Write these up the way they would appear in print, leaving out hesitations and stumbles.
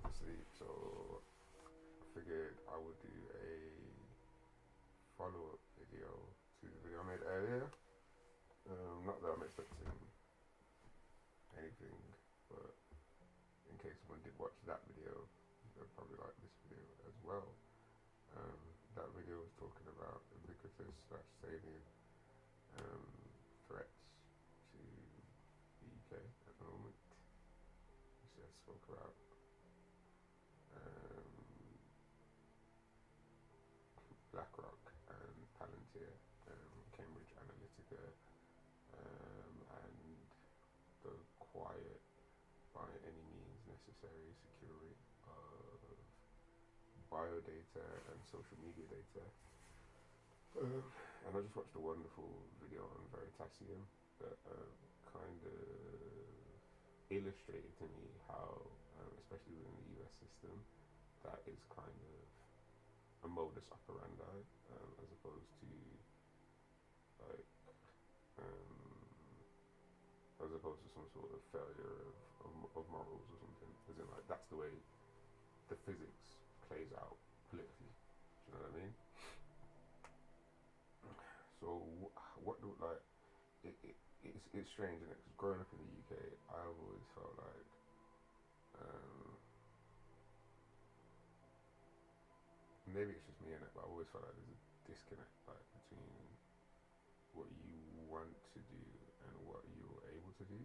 to sleep, so I figured I would do a follow-up video to the video I made earlier. Not that I'm expecting anything, but in case someone did watch that video, they'll probably like this video as well. That video was talking about ubiquitous slash salient threats to the UK at the moment. We just spoke about BlackRock and Palantir, Cambridge Analytica, and the quiet, by any means necessary, securing of biodata and social media data. And I just watched a wonderful video on Veritasium that kind of illustrated to me how, especially within the US system, that is kind of a modus operandi, as opposed to like as opposed to some sort of failure of morals or something. As in, like, that's the way the physics plays out politically. Do you know what I mean? So what do, like, it's strange, and because growing up in the UK, I've always felt like maybe it's just me in it, but I always felt like there's a disconnect, like, between what you want to do and what you're able to do,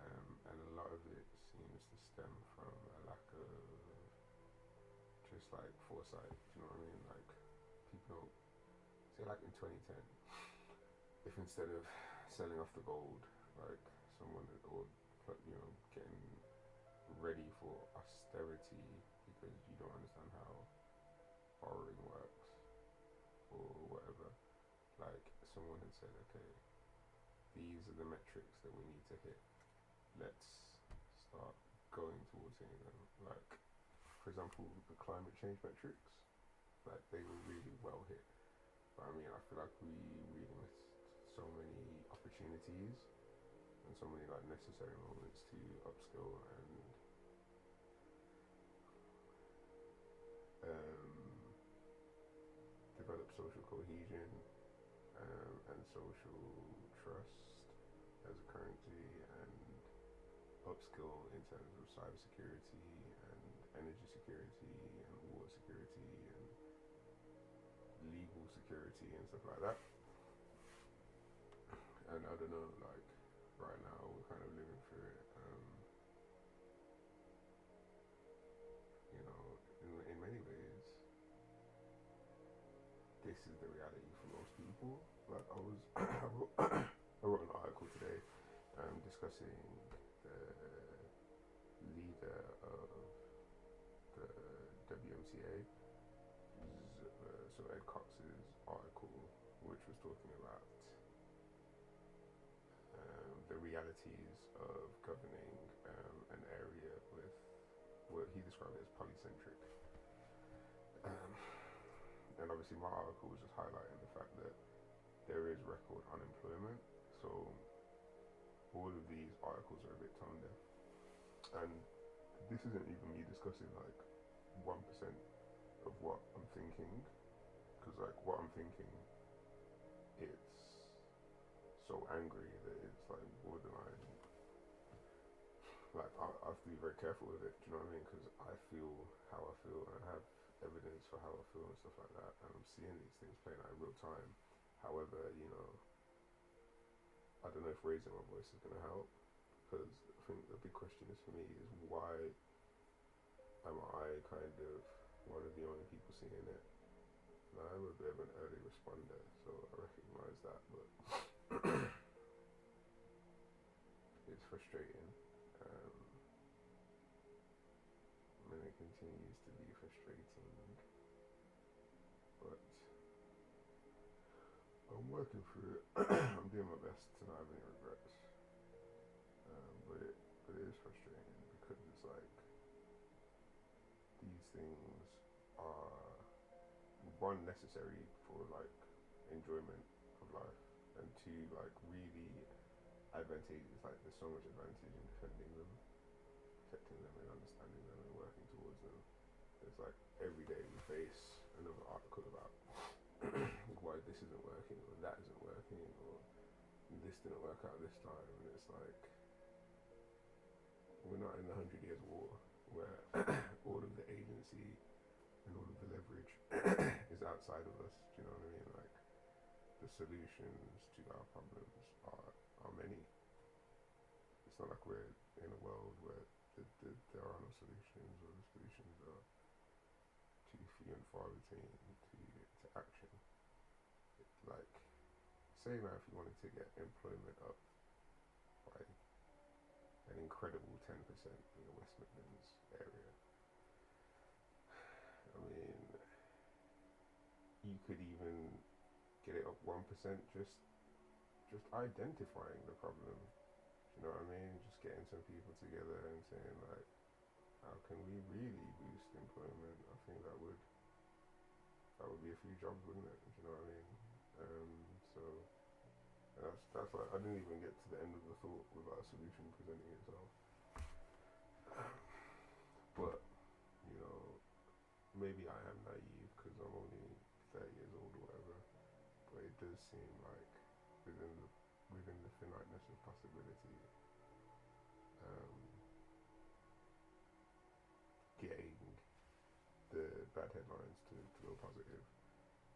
and a lot of it seems to stem from a lack of just like foresight. Do you know what I mean? Like, people say, like, in 2010, if instead of selling off the gold, like, someone, or, you know, getting ready for austerity because you don't understand how borrowing works or whatever, like, someone had said, okay, these are the metrics that we need to hit, let's start going towards hitting them. Like, for example, the climate change metrics, like, they were really well hit, but I mean, I feel like we really missed so many opportunities and so many, like, necessary moments to upskill and develop social cohesion, and social trust as a currency, and upskill in terms of cybersecurity and energy security and water security and legal security and stuff like that. And I don't know, like, right now we're kind of living through it. You know, in many ways, this is the reality for most people. Like, I wrote an article today discussing the leader of the WMCA, so Ed Cox's article, which was talking about the realities of governing an area with what he described as polycentric. And obviously my article was just highlighting the fact that there is record unemployment, so all of these articles are a bit tone deaf. And this isn't even me discussing, like, 1% of what I'm thinking, because, like, what I'm thinking, it's so angry that it's, like, borderline. Like, I have to be very careful with it, do you know what I mean? Because I feel how I feel, and I have evidence for how I feel and stuff like that, and I'm seeing these things playing out in real time. However, you know, I don't know if raising my voice is going to help, because I think the big question is, for me, is why am I kind of one of the only people seeing it? Now, I'm a bit of an early responder, so I recognise that, but it's frustrating. And it continues to be frustrating, but I'm working through it. I'm doing my best to not have any regrets, but it is frustrating, because it's like, these things are, one, necessary for, like, enjoyment of life, and two, like, really advantageous. Like, there's so much advantage in defending them, protecting them, and understanding them, and working towards system. It's like every day we face another article about why this isn't working or that isn't working or this didn't work out this time, and it's like we're not in the 100 Years War where all of the agency and all of the leverage is outside of us. Do you know what I mean? Like the solutions to our problems are many. It's not like we're in a world where there are no solutions, or the solutions are too few and far between to action. Like, say now if you wanted to get employment up by an incredible 10% in the West Midlands area, I mean, you could even get it up 1%, just identifying the problem. You know what I mean? Just getting some people together and saying like, how can we really boost employment? I think that would be a few jobs, wouldn't it? You know what I mean? So that's like, I didn't even get to the end of the thought without a solution presenting itself. But you know, maybe I am naive because I'm only 30 years old or whatever. But it does seem like within the finiteness of possibility, getting the bad headlines to go positive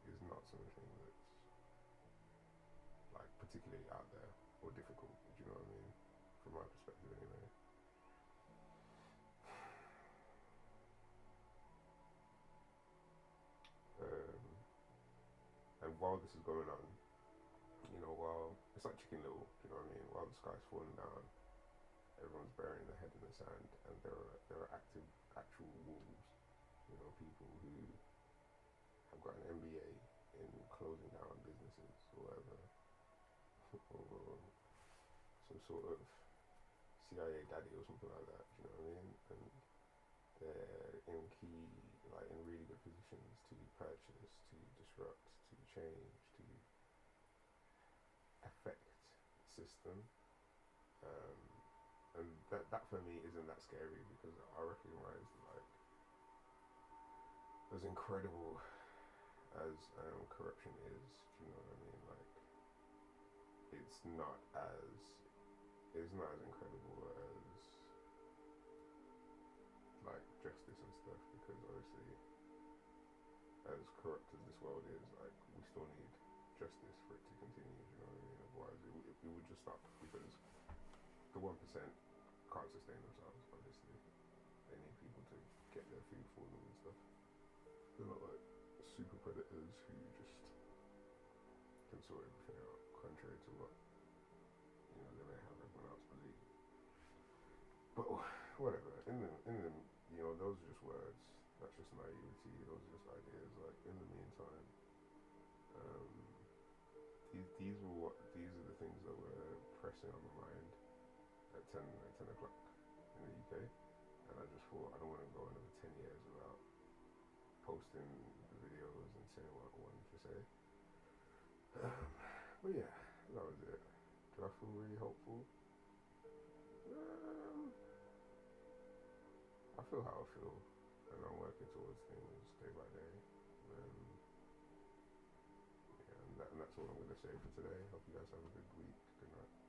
is not something that's like particularly out there or difficult. Do you know what I mean? From my perspective, anyway. And while this is going on, you know, while it's like Chicken Little, do you know what I mean? While the sky's falling down, everyone's burying their head in the sand, and there are actual wolves. You know, people who have got an MBA in closing down businesses or whatever, or some sort of CIA daddy or something like that. Do you know what I mean? And they're in key, like in really good positions to purchase, to disrupt, to change, to affect the system. And that for me isn't that scary because I recognize like as incredible as corruption is, do you know what I mean? Like it's not as incredible as like justice and stuff, because obviously as corrupt as this world is, like we still need justice for it to continue, do you know what I mean? Otherwise it would just stop, because the 1% can't sustain themselves, obviously. They need people to get their food for them and stuff. They're not like super predators who just can sort everything out, contrary to what, you know, they may have everyone else believe. But whatever, in the you know, those are just words. That's just naivety. Those are just ideas. Like in the meantime, these are the things that were pressing on my mind at 10 o'clock in the UK, and I just thought I don't want to go another 10 years without posting the videos and saying what I wanted to say. But yeah, that was it. Do I feel really hopeful? I feel how I feel, and I'm working towards things day by day. Yeah, and that's all I'm going to say for today. Hope you guys have a good week. Good night.